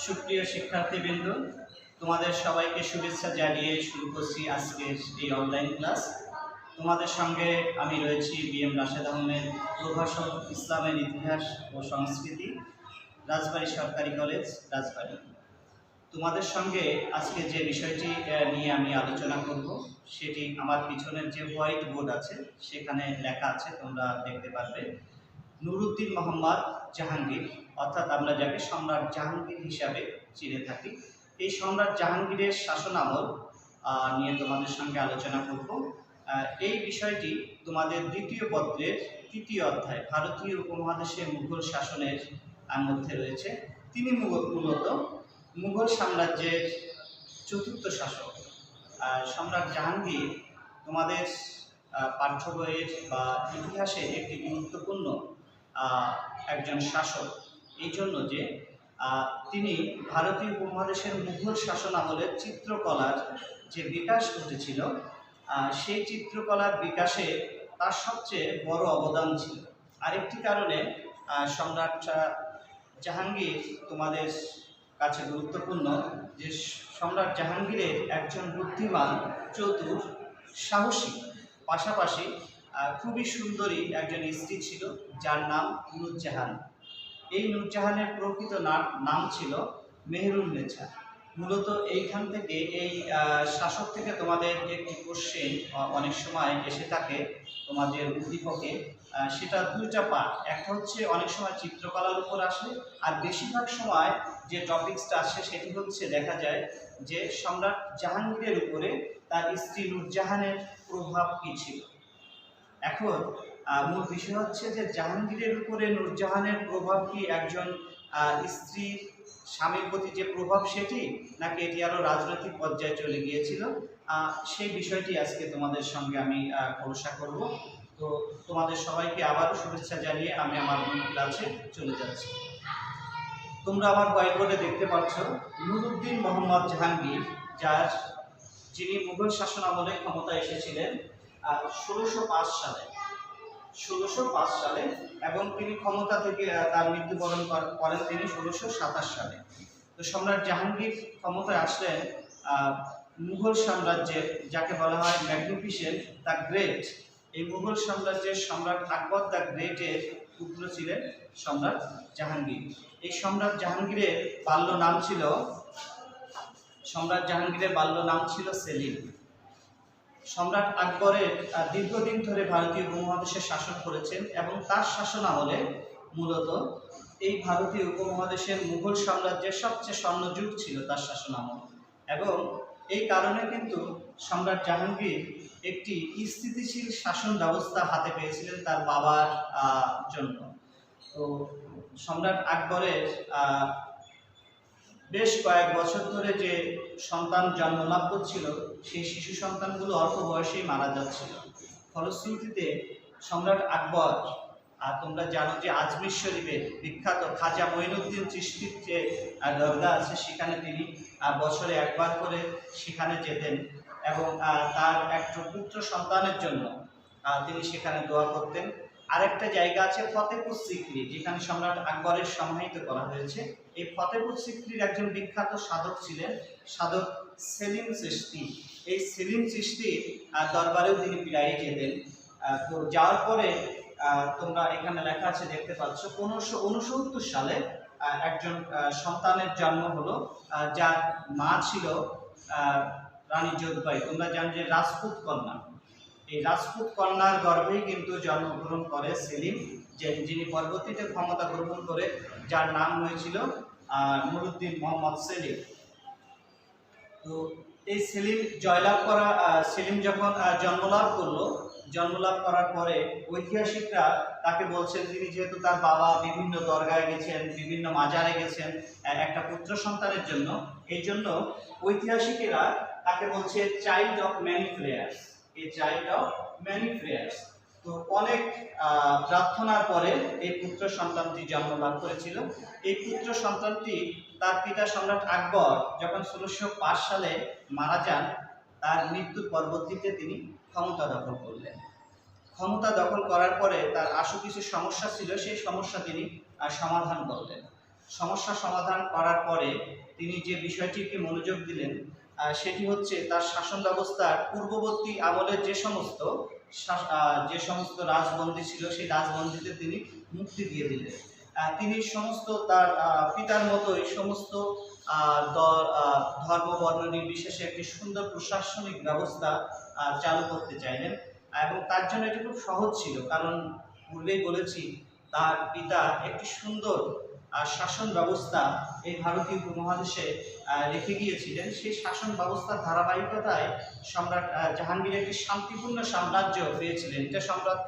সুপ্রিয় শিক্ষার্থীবৃন্দ, তোমাদের সবাইকে শুভেচ্ছা জানিয়ে শুরু করছি আজকের এই অনলাইন ক্লাস। তোমাদের সঙ্গে আমি রয়েছি BM রাশেদ আহমেদ, প্রভাষক, ইসলামের ইতিহাস ও সংস্কৃতি, রাজবাড়ী সরকারি কলেজ, রাজবাড়ী। তোমাদের সঙ্গে আজকে যে বিষয়টি নিয়ে আমি আলোচনা করব সেটি আমার পিছনের যে হোয়াইট বোর্ড আছে সেখানে লেখা আছে, তোমরা দেখতে পারবে। নুরুদ্দিন মোহাম্মদ জাহাঙ্গীর, অর্থাৎ আমরা যাকে সম্রাট জাহাঙ্গীর হিসাবে চিনে থাকি, এই সম্রাট জাহাঙ্গীরের শাসনামল নিয়ে তোমাদের সঙ্গে আলোচনা করব। এই বিষয়টি তোমাদের দ্বিতীয় পত্রের তৃতীয় অধ্যায়, ভারতীয় উপমহাদেশে মুঘল শাসনের মধ্যে রয়েছে। তিনি মূলত মুঘল সাম্রাজ্যের চতুর্থ শাসক। সম্রাট জাহাঙ্গীর তোমাদের পাঠ্য বইয়ের বা ইতিহাসে একটি গুরুত্বপূর্ণ একজন শাসক, এই জন্য যে তিনি ভারতীয় উপমহাদেশের মুঘল শাসন আমলের চিত্রকলার যে বিকাশ ঘটেছিল, সেই চিত্রকলার বিকাশে তার সবচেয়ে বড় অবদান ছিল। আরেকটি কারণে সম্রাট জাহাঙ্গীর তোমাদের কাছে গুরুত্বপূর্ণ যে সম্রাট জাহাঙ্গীরের একজন বুদ্ধিমান, চতুর, সাহসী, পাশাপাশি খুবই সুন্দরী একজন স্ত্রী ছিল, যার নাম নূরজাহান। এই নূরজাহানের প্রকৃত নাম ছিল মেহেরুন্নেছা। মূলত এইখান থেকে এই শাসক থেকে তোমাদের একটি কোশ্চেন অনেক সময় এসে থাকে তোমাদের উদ্দীপকে। সেটা দুইটা পার্ট, একটা হচ্ছে অনেক সময় চিত্রকলার উপর আসে, আর বেশিরভাগ সময় যে টপিক্সটা আসে সেটি হচ্ছে দেখা যায় যে সম্রাট জাহাঙ্গীরের উপরে তার স্ত্রী নূরজাহানের প্রভাব কী ছিল। এখন মূল বিষয় হচ্ছে যে জাহাঙ্গীরের উপরে নূরজাহানের প্রভাব কি একজন স্ত্রীর স্বামীর প্রতি যে প্রভাব সেটি, নাকি এটি আরও রাজনৈতিক পর্যায়ে চলে গিয়েছিল, সেই বিষয়টি আজকে তোমাদের সঙ্গে আমি খোলসা করব। তো তোমাদের সবাইকে আবারও শুভেচ্ছা জানিয়ে আমি আমার মূল ক্লাসে চলে যাচ্ছি। তোমরা আমার হোয়াইট বোর্ডে দেখতে পাচ্ছ নুরুদ্দিন মোহাম্মদ জাহাঙ্গীর, যিনি মুঘল শাসন আমলে ক্ষমতায় এসেছিলেন 1605 সালে এবং তিনি ক্ষমতা থেকে তার মৃত্যুবরণ করেন তিনি 1627 সালে। তো সম্রাট জাহাঙ্গীর ক্ষমতায় আসলেন মুঘল সাম্রাজ্যের, যাকে বলা হয় ম্যাগনিফিসেন্ট দ্য গ্রেট, এই মুঘল সাম্রাজ্যের সম্রাট আকবর দ্য গ্রেটের পুত্র ছিলেন সম্রাট জাহাঙ্গীর। এই সম্রাট জাহাঙ্গীরের বাল্য নাম ছিল সেলিম। সম্রাট আকবরের দীর্ঘদিন ধরে ভারতীয় উপমহাদেশে শাসন করেছেন এবং তার শাসন আমলে মূলত এই ভারতীয় উপমহাদেশের মুঘল সাম্রাজ্যের সবচেয়ে স্বর্ণযুগ ছিল তার শাসন আমল। এবং এই কারণে কিন্তু সম্রাট জাহাঙ্গীর একটি স্থিতিশীল শাসন ব্যবস্থা হাতে পেয়েছিলেন তার বাবার জন্য। তো সম্রাট আকবরের বেশ কয়েক বছর ধরে যে সন্তান জন্মলাভ করছিল, সেই শিশু সন্তানগুলো অল্প বয়সেই মারা যাচ্ছিল। ফলশ্রুতিতে সম্রাট আকবর, তোমরা জানো যে আজমির শরীফের বিখ্যাত খাজা মঈনুদ্দিন চিশতির যে দরগা আছে, সেখানে তিনি বছরে একবার করে সেখানে যেতেন এবং তার একজন পুত্র সন্তানের জন্য তিনি সেখানে দোয়া করতেন। আরেকটা জায়গা আছে ফতেপুর সিক্রি, যেখানে সম্রাট আকবরের সমাহিত করা হয়েছে। এই ফতেপুর সিক্রির একজন বিখ্যাত সাধক ছিলেন সাধক সেলিম চিশতি। এই সেলিম চিশতির দরবারেও তিনি প্রায়ই যেতেন। তো যাওয়ার পরে তোমরা এখানে লেখা আছে, দেখতে পাচ্ছ, 1569 সালে একজন সন্তানের জন্ম হলো, যার মা ছিল রানী যোধবাই। তোমরা জানো যে রাজপুত কন্যা, এই রাজপুত কন্যার গর্ভেই কিন্তু জন্মগ্রহণ করে সেলিম, যিনি পরবর্তীতে ক্ষমতা গ্রহণ করে যার নাম হয়েছিল নুরুদ্দিন মোহাম্মদ সেলিম। তো এই সেলিম যখন জন্মলাভ করার পরে ঐতিহাসিকরা তাকে বলছেন, তিনি যেহেতু তার বাবা বিভিন্ন দরগায় গেছেন, বিভিন্ন মাজারে গেছেন একটা পুত্র সন্তানের জন্য, এই জন্য ঐতিহাসিকেরা তাকে বলছে চাইল্ড অফ ম্যানি প্রেয়ার্স। তো অনেক প্রার্থনার পরে এই পুত্র সন্তানটি জন্মলাভ করেছিল। এই পুত্র সন্তানটি তার পিতা সম্রাট আকবর যখন 1605 সালে মারা যান, তার মৃত্যুর পরবর্তীতে তিনি ক্ষমতা দখল করলেন। ক্ষমতা দখল করার পরে তার আশু কিছু সমস্যা ছিল, সেই সমস্যা তিনি সমাধান করলেন। সমস্যা সমাধান করার পরে তিনি যে বিষয়টিকে মনোযোগ দিলেন সেটি হচ্ছে তার শাসন ব্যবস্থার পূর্ববর্তী আমলের যে সমস্ত রাজবন্দী ছিল সেই রাজবন্দীদের তিনি মুক্তি দিয়ে দিলেন। তিনি সমস্ত তার পিতার মতোই সমস্ত ধর্ম বর্ণ নির্বিশেষে একটি সুন্দর প্রশাসনিক ব্যবস্থা চালু করতে চাইলেন, এবং তার জন্য এটি খুব সহজ ছিল, কারণ পূর্বেই বলেছি তার পিতা একটি সুন্দর শাসন ব্যবস্থা এই ভারতীয় উপমহাদেশে রেখে গিয়েছিলেন। সেই শাসন ব্যবস্থার ধারাবাহিকতায় সম্রাট জাহাঙ্গীর একটি শান্তিপূর্ণ সাম্রাজ্য পেয়েছিলেন। এটা সম্রাট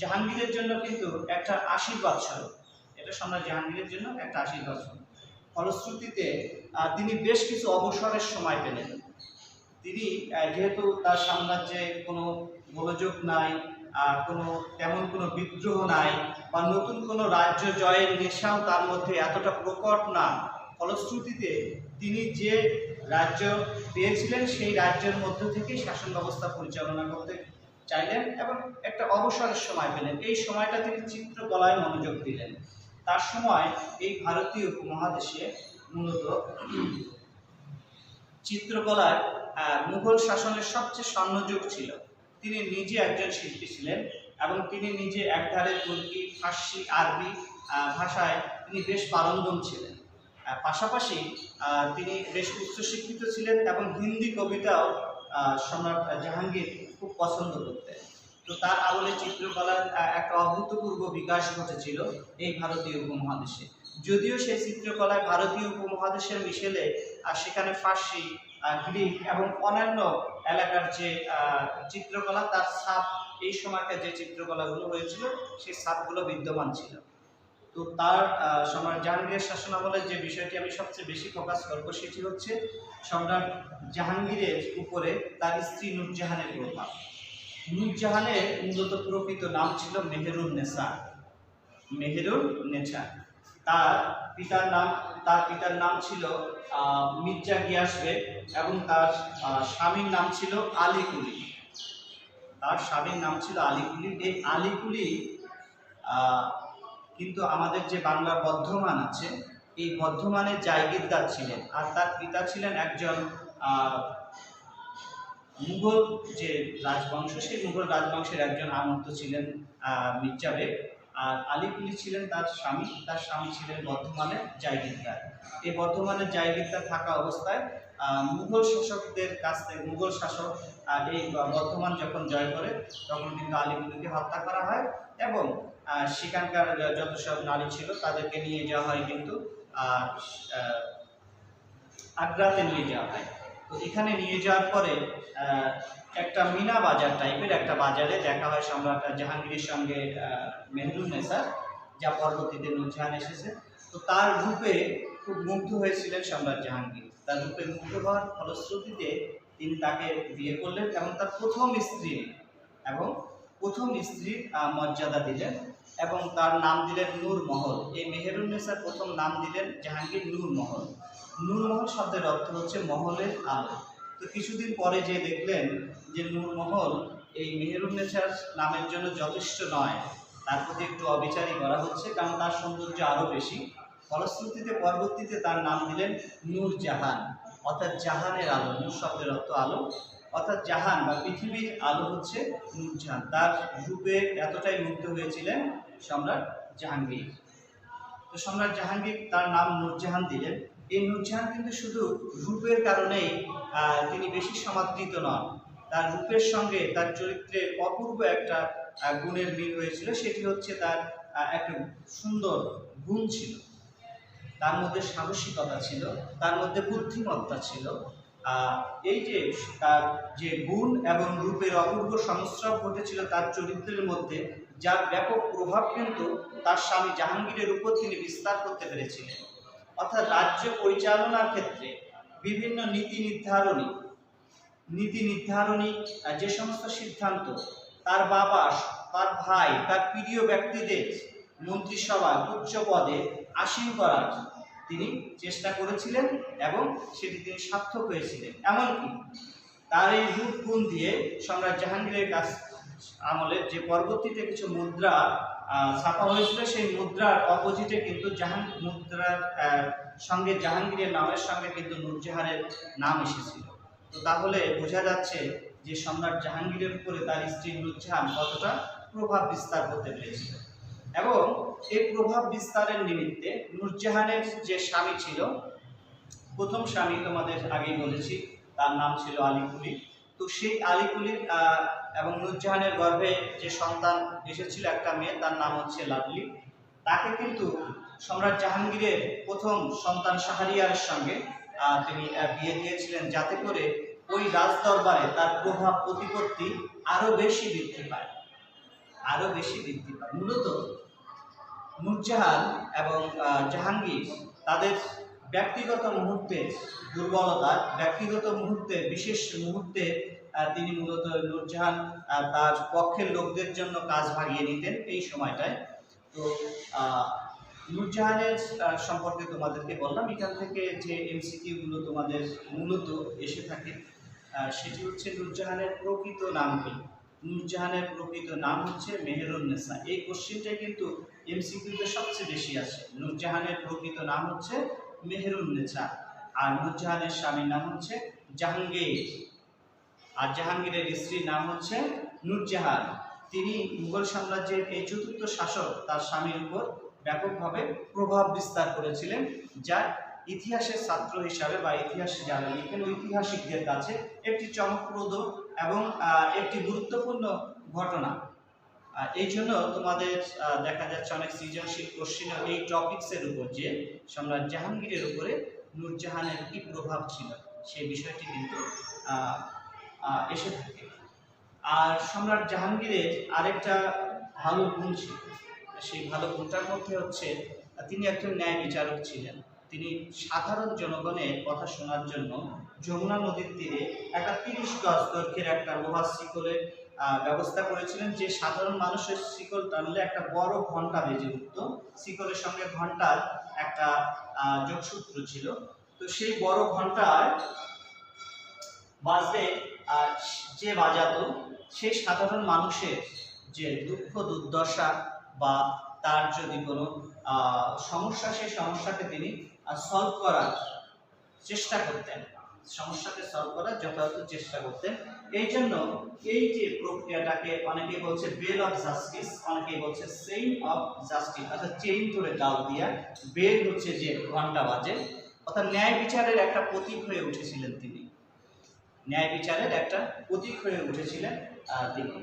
জাহাঙ্গীরের জন্য কিন্তু একটা আশীর্বাদ স্বরূপ, এটা সম্রাট জাহাঙ্গীরের জন্য একটা আশীর্বাদ স্বরূপ। ফলশ্রুতিতে তিনি বেশ কিছু অবসরের সময় পেলেন। তিনি যেহেতু তার সাম্রাজ্যে কোনো গোলযোগ নাই, তেমন কোনো বিদ্রোহ নাই, বা নতুন কোনো রাজ্য জয়ের নেশাও তার মধ্যে এতটা প্রকট না, ফলশ্রুতিতে তিনি যে রাজ্য পেয়েছিলেন সেই রাজ্যের মধ্য থেকেই শাসন ব্যবস্থা পরিচালনা করতে চাইলেন এবং একটা অবসরের সময় পেলেন। এই সময়টা তিনি চিত্রকলায় মনোযোগ দিলেন। তার সময় এই ভারতীয় উপমহাদেশে মূলত চিত্রকলার মুঘল শাসনের সবচেয়ে স্বর্ণযুগ ছিল। তিনি নিজে একজন শিল্পী ছিলেন এবং তিনি নিজে একধারে তুর্কি, ফার্সি, আরবি ভাষায় তিনি বেশ পারঙ্গম ছিলেন। পাশাপাশি তিনি বেশ উচ্চশিক্ষিত ছিলেন এবং হিন্দি কবিতাও সম্রাট জাহাঙ্গীর খুব পছন্দ করতেন। তো তার আমলে চিত্রকলার একটা অভূতপূর্ব বিকাশ ঘটেছিল এই ভারতীয় উপমহাদেশে। যদিও সেই চিত্রকলায় ভারতীয় উপমহাদেশের মিশেলে সেখানে ফার্সি, গ্রিক এবং অন্যান্য এলাকার যে চিত্রকলা তার ছাপ, এই সময়কার যে চিত্রকলাগুলো হয়েছিল সেই ছাপগুলো বিদ্যমান ছিল। তো তার সম্রাট জাহাঙ্গীরের শাসনামলের যে বিষয়টি আমি সবচেয়ে বেশি ফোকাস করবো সেটি হচ্ছে সম্রাট জাহাঙ্গীরের উপরে তার স্ত্রী নূরজাহানের প্রভাব। নূরজাহানের মূলত প্রকৃত নাম ছিল মেহেরুন্নেছা। মেহেরুন্নেছা তার পিতার নাম ছিল মির্জা গিয়াস বেগ এবং তার স্বামীর নাম ছিল আলী কুলি। এই আলী কুলি কিন্তু আমাদের যে বাংলার বর্ধমান আছে এই বর্ধমানের জায়গিরদার ছিলেন, আর তার পিতা ছিলেন একজন মুঘল যে রাজবংশ সেই মুঘল রাজবংশের একজন আমন্ত ছিলেন মির্জা বেগ, আর আলী কুলি ছিলেন তার স্বামী ছিলেন বর্ধমানের জায়গিরদার। এই বর্ধমানের জায়গিরদার থাকা অবস্থায় মুঘল শাসকদের কাছ থেকে মুঘল শাসক এই বর্ধমান যখন জয় করে তখন কিন্তু আলী কুলিকে হত্যা করা হয় এবং সেখানকার যত সব নারী ছিল তাদেরকে নিয়ে যাওয়া হয় কিন্তু আগ্রাতে নিয়ে যাওয়া হয়। তো এখানে নিয়ে যাওয়ার পরে একটা মিনা বাজার টাইপের একটা বাজারে দেখা হয় সম্রাট জাহাঙ্গীরের সঙ্গে মেহেরুন্নেছার, যা পরবর্তীতে নূরজাহান এসেছে। তো তার রূপে খুব মুগ্ধ হয়েছিলেন সম্রাট জাহাঙ্গীর। তার রূপে মুগ্ধ হওয়ার ফলশ্রুতিতে তিনি তাকে বিয়ে করলেন এবং তার প্রথম স্ত্রীর মর্যাদা দিলেন এবং তার নাম দিলেন নূর মহল। এই মেহেরুন্নেছার প্রথম নাম দিলেন জাহাঙ্গীর নূর মহল। নূর মহল শব্দের অর্থ হচ্ছে মহলের আলো। তো কিছুদিন পরে যে দেখলেন যে নূর মহল এই মেহেরুন্নেছার নামের জন্য যথেষ্ট নয়, তার প্রতি একটু অবিচারই করা হচ্ছে, কারণ তার সৌন্দর্য আরও বেশি। ফলশ্রুতিতে পরবর্তীতে তার নাম দিলেন নূরজাহান, অর্থাৎ জাহানের আলো। নূর শব্দের অর্থ আলো, অর্থাৎ জাহান বা পৃথিবীর আলো হচ্ছে নূরজাহান। তার রূপে এতটাই মুগ্ধ হয়েছিলেন সম্রাট জাহাঙ্গীর। তো সম্রাট জাহাঙ্গীর তার নাম নূরজাহান দিলেন। এই নূরজাহান কিন্তু শুধু রূপের কারণেই তিনি বেশি সমাদৃত নন, তার রূপের সঙ্গে তার চরিত্রের অপূর্ব একটা গুণের মিল হয়েছিল। সেটি হচ্ছে তার একটা সুন্দর গুণ ছিল, তার মধ্যে সাহসিকতা ছিল, তার মধ্যে বুদ্ধিমত্তা ছিল। এই যে তার যে গুণ এবং রূপের অপূর্ব সংস্রব ঘটেছিল তার চরিত্রের মধ্যে, যার ব্যাপক প্রভাব কিন্তু তার স্বামী জাহাঙ্গীরের উপর তিনি বিস্তার করতে পেরেছিলেন। অর্থাৎ রাজ্য পরিচালনার ক্ষেত্রে বিভিন্ন নীতি নির্ধারণী যে সমস্ত সিদ্ধান্ত তার বাবা, তার ভাই, তার প্রিয় ব্যক্তিদের মন্ত্রিসভায় উচ্চ পদে আসীন করার তিনি চেষ্টা করেছিলেন এবং সেটি তিনি সার্থক হয়েছিলেন। এমনকি তার এই রূপ গুণ দিয়ে সম্রাট জাহাঙ্গীরের আমলের যে পরবর্তীতে কিছু মুদ্রা ছাপা হয়েছিল, সেই মুদ্রার অপোজিটে কিন্তু মুদ্রার সঙ্গে জাহাঙ্গীরের নামের সঙ্গে কিন্তু নূরজাহানের নাম এসেছিল। তো তাহলে বোঝা যাচ্ছে যে সম্রাট জাহাঙ্গীরের উপরে তার স্ত্রী নূরজাহান কতটা প্রভাব বিস্তার করতে পেরেছিল। এবং এই প্রভাব বিস্তারের নিমিত্তে নূরজাহানের যে স্বামী ছিল, প্রথম স্বামী তোমাদের আগেই বলেছি, তার নাম ছিল আলী কুলি। তো সেই আলী কুলির এবং নূরজাহানের গর্ভে যে সন্তান এসেছিল একটা মেয়ে, তার নাম হচ্ছে লাভলি। তাকে কিন্তু সম্রাট জাহাঙ্গীরের প্রথম সন্তান শাহরিয়ারের সঙ্গে তিনি বিয়ে দিয়েছিলেন, যাতে করে ওই রাজদরবারে তার প্রভাব প্রতিপত্তি আরো বেশি বৃদ্ধি পায়, আরো বেশি বৃদ্ধি পায়। মূলত নূরজাহান এবং জাহাঙ্গীর তাদের ব্যক্তিগত মুহূর্তে দুর্বলতা, ব্যক্তিগত মুহূর্তে, বিশেষ মুহূর্তে তিনি মূলত নূরজাহান তার পক্ষের লোকদের জন্য কাজ ভাগিয়ে নিতেন এই সময়টায়। তো নূরজাহানের সম্পর্কে তোমাদেরকে বললাম। এখান থেকে যে এমসিকিউগুলো তোমাদের মূলত এসে থাকে সেটি হচ্ছে নূরজাহানের প্রকৃত নাম কি। নূরজাহানের প্রকৃত নাম হচ্ছে মেহেরুন্নেসা। এই কোশ্চেনটাই কিন্তু এমসিকিউতে সবচেয়ে বেশি আসে। নূরজাহানের প্রকৃত নাম হচ্ছে মেহেরুন্নেসা, আর নূরজাহানের স্বামীর নাম হচ্ছে জাহাঙ্গীর, আর জাহাঙ্গীরের স্ত্রীর নাম হচ্ছে নূরজাহান। তিনি মুঘল সাম্রাজ্যের এই চতুর্থ শাসক তার স্বামীর উপর ব্যাপকভাবে প্রভাব বিস্তার করেছিলেন, যা ইতিহাসের ছাত্র হিসাবে বা ইতিহাসে যারা লিখেন ঐতিহাসিকদের কাছে একটি চমকপ্রদ এবং একটি গুরুত্বপূর্ণ ঘটনা। এই জন্য তোমাদের দেখা যাচ্ছে অনেক সৃজনশীল কোশ্চেন এই টপিকসের উপর, যে সম্রাট জাহাঙ্গীরের উপরে নূরজাহানের কি প্রভাব ছিল সেই বিষয়টি কিন্তু এসে থাকে। আর সম্রাট জাহাঙ্গীরের আরেকটা ভালো গুণ ছিল, সেই ভালো গুণটার মধ্যে হচ্ছে তিনি একজন ন্যায় বিচারক ছিলেন। তিনি সাধারণ জনগণের কথা শোনার জন্য যমুনা নদীর তীরে একটা 30 গজ দৈর্ঘ্যের একটা লোহার শিকলের ব্যবস্থা করেছিলেন, যে সাধারণ মানুষের শিকল টানলে একটা বড় ঘন্টা বেজে উঠত। শিকলের সঙ্গে ঘন্টার একটা যোগসূত্র ছিল। তো সেই বড় ঘন্টায় বাজলে যে বাজাতো, সেই সাধারণ মানুষের যে দুঃখ দুর্দশা বা তার যদি কোনো সমস্যা, সেই সমস্যাকে তিনি সলভ করার চেষ্টা করতেন, সমস্যাকে সলভ করার যথাযথ চেষ্টা করতেন। এই জন্য এই যে প্রক্রিয়াটাকে অনেকে বলছে বেল অফ জাস্টিস, অনেকে বলছে চেইন অফ জাস্টিস, অর্থাৎ চেইন ধরে ডাল দিয়া, বেল হচ্ছে যে ঘন্টা বাজে, অর্থাৎ ন্যায় বিচারের একটা প্রতীক হয়ে উঠেছিলেন তিনি, ন্যায় বিচারের একটা প্রতীক হয়ে উঠেছিলেন তিনি।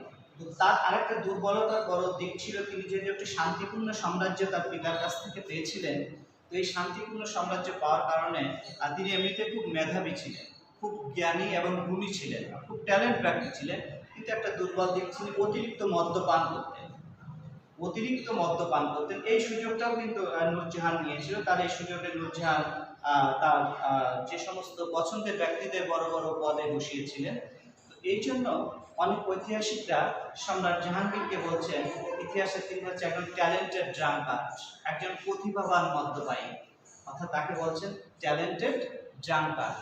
তার আরেকটা দুর্বলতার বড় দিক ছিল, তিনি যেহেতু একটি শান্তিপূর্ণ সাম্রাজ্য তার পিতার কাছ থেকে পেয়েছিলেন। তো এই শান্তিপূর্ণ সাম্রাজ্য পাওয়ার কারণে তিনি এমনিতে খুব মেধাবী ছিলেন, খুব জ্ঞানী এবং গুণী ছিলেন, খুব ট্যালেন্ট ব্যক্তি ছিলেন। কিন্তু একটা দুর্বল দিক ছিল, অতিরিক্ত মদ্যপান করতেন, অতিরিক্ত মদ্যপান করতেন। এই সুযোগটাও কিন্তু নূরজাহান নিয়েছিল। তার এই সুযোগে নূরজাহান তার যে সমস্ত পছন্দের ব্যক্তিদের বড় বড় পদে বসিয়েছিলেন। তো এই জন্য অনেক ঐতিহাসিকরা সম্রাট জাহাঙ্গীরকে বলছেন ইতিহাসে তিনি হচ্ছে একজন ট্যালেন্টেড ড্রাঙ্কার, একজন প্রতিভাবান মদ্যপায়ী, অর্থাৎ তাকে বলছেন ট্যালেন্টেড ড্রাঙ্কার,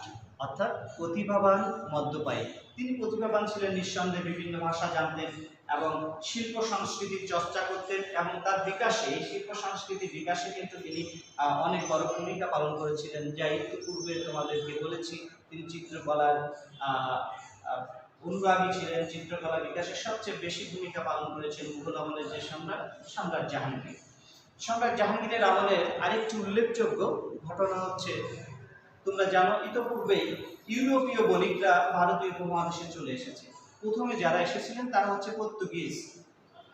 অর্থাৎ প্রতিভাবান মদ্যপায়ী। তিনি প্রতিভাবান ছিলেন, নিঃসন্দেহে বিভিন্ন ভাষা জানতেন এবং শিল্প সংস্কৃতির চর্চা করতেন, এবং তার বিকাশে, এই শিল্প সংস্কৃতির বিকাশে কিন্তু তিনি অনেক বড় ভূমিকা পালন করেছিলেন। যা একটু পূর্বে তোমাদেরকে বলেছি, তিনি চিত্রকলার অনুরাগী ছিলেন, চিত্রকলা বিকাশের সবচেয়ে বেশি ভূমিকা পালন করেছেন মুঘল আমলের যে সম্রাট জাহাঙ্গীর। সম্রাট জাহাঙ্গীরের আমলের আরেকটি উল্লেখযোগ্য ঘটনা হচ্ছে, তোমরা জানো ইতোপূর্বেই ইউরোপীয় বণিকরা ভারতীয় উপমহাদেশে চলে এসেছে। প্রথমে যারা এসেছিলেন তারা হচ্ছে পর্তুগিজ,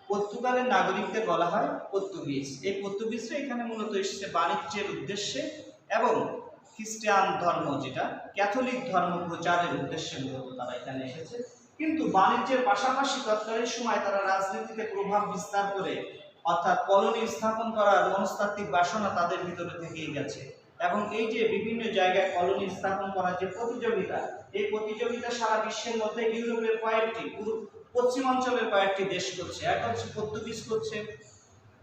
পর্তুগালের নাগরিকদের বলা হয় পর্তুগিজ। এই পর্তুগিজরা এখানে মূলত এসেছে বাণিজ্যের উদ্দেশ্যে এবং খ্রিস্টান ধর্ম, যেটা ক্যাথলিক ধর্ম প্রচারের উদ্দেশ্যে মূলত তারা এখানে এসেছে। কিন্তু বাণিজ্যের পাশাপাশি তৎকালীন সময় তারা রাজনীতিতে প্রভাব বিস্তার করে, অর্থাৎ কলোনি স্থাপন করার মনস্তাত্ত্বিক বাসনা তাদের ভিতরে থেকেই গেছে। এবং এই যে বিভিন্ন জায়গায় কলোনি স্থাপন করার যে প্রতিযোগিতা, এই প্রতিযোগিতা সারা বিশ্বের মধ্যে ইউরোপের কয়েকটি, পশ্চিমাঞ্চলের কয়েকটি দেশ করছে। এক হচ্ছে পর্তুগিজ করছে,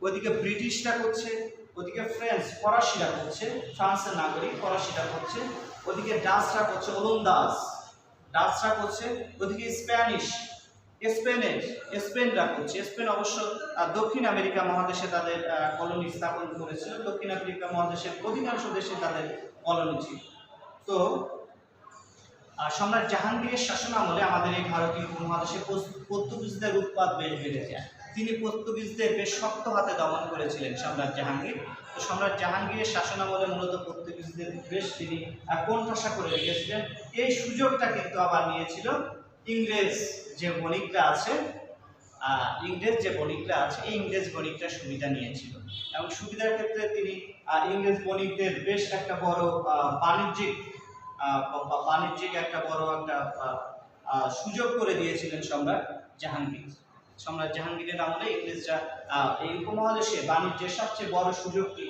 ওইদিকে ব্রিটিশরা করছে, ওদিকে ফ্রেঞ্চ ফরাসিরা করছে, ফ্রান্সের নাগরিক ফরাসিরা করছে, ওদিকে ডাচরা করছে, ওলন্দাজ ডাচরা করছে, ওদিকে স্প্যানিশ স্পেনরা করছে। স্পেন অবশ্য দক্ষিণ আমেরিকা মহাদেশে তাদের কলোনি স্থাপন করেছিল। দক্ষিণ আমেরিকা মহাদেশের অধিকাংশ দেশে তাদের কলোনি ছিল। তো সম্রাট জাহাঙ্গীরের শাসন আমলে আমাদের এই ভারতীয় উপমহাদেশে পর্তুগিজদের উৎপাত বেশ বেড়ে যায়। তিনি পর্তুগিজদের বেশ শক্ত হাতে দমন করেছিলেন সম্রাট জাহাঙ্গীর। তো সম্রাট জাহাঙ্গীরের শাসন আমলে মূলত পর্তুগিজদের বেশ তিনি কোণঠাসা করে রেখেছিলেন। এই সুযোগটা কিন্তু আবার নিয়েছিল ইংরেজ যে বণিকরা আছে, এই ইংরেজ বণিকরা সুবিধা নিয়েছিল এবং সুবিধার ক্ষেত্রে তিনি ইংরেজ বণিকদের বেশ একটা বড় বাণিজ্যিক একটা বড় একটা সুযোগ করে দিয়েছিলেন সম্রাট জাহাঙ্গীরের আমলে ইংরেজরা এই উপমহাদেশে বাণিজ্যের সবচেয়ে বড় সুযোগটি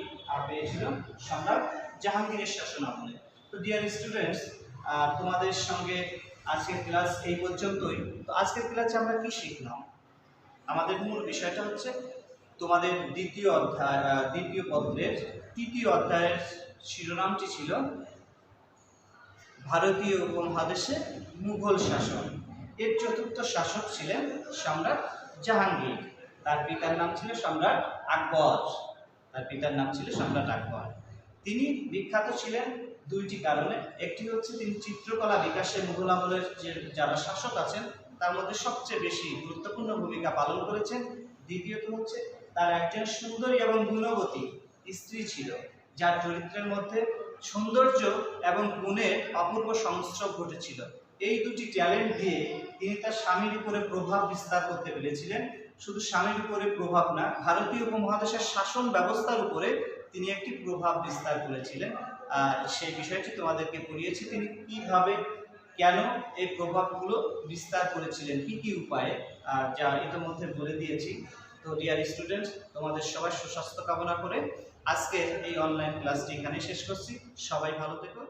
পেয়েছিল সম্রাট জাহাঙ্গীরের শাসন আমলে। তো ডিয়ার স্টুডেন্টস, তোমাদের সঙ্গে আজকের ক্লাস এই পর্যন্তই। তো আজকের ক্লাসে আমরা কি শিখলাম? আমাদের মূল বিষয়টা হচ্ছে তোমাদের দ্বিতীয় পত্রের তৃতীয় অধ্যায়ের শিরোনামটি ছিল ভারতীয় উপমহাদেশে মুঘল শাসন। এর চতুর্থ শাসক ছিলেন সম্রাট জাহাঙ্গীর। তার পিতার নাম ছিল সম্রাট আকবর। তিনি বিখ্যাত ছিলেন দুইটি কারণে। একটি হচ্ছে তিনি চিত্রকলা বিকাশে মুঘল আমলের যে যারা শাসক আছেন তার মধ্যে সবচেয়ে বেশি গুরুত্বপূর্ণ ভূমিকা পালন করেছেন। দ্বিতীয়ত হচ্ছে তার একজন সুন্দরী এবং গুণবতী স্ত্রী ছিল, যার চরিত্রের মধ্যে সৌন্দর্য এবং গুণের অপূর্ব সংস্রব ঘটেছিল। এই দুটি ট্যালেন্ট দিয়ে তিনি তার স্বামীর উপরে প্রভাব বিস্তার করতে পেরেছিলেন। শুধু স্বামীর উপরে প্রভাব না, ভারতীয় উপমহাদেশের শাসন ব্যবস্থার উপরে তিনি একটি প্রভাব বিস্তার করেছিলেন। সেই বিষয়টি তোমাদেরকে পড়িয়েছি, তিনি কিভাবে কেন এই প্রভাবগুলো বিস্তার করেছিলেন, কি কি উপায়ে, যা ইতিমধ্যে বলে দিয়েছি। তো ডিয়ার স্টুডেন্টস, তোমাদের সবার সুস্বাস্থ্য কামনা করে আজকের এই অনলাইন ক্লাসটি এখানে শেষ করছি। সবাই ভালো থেকো।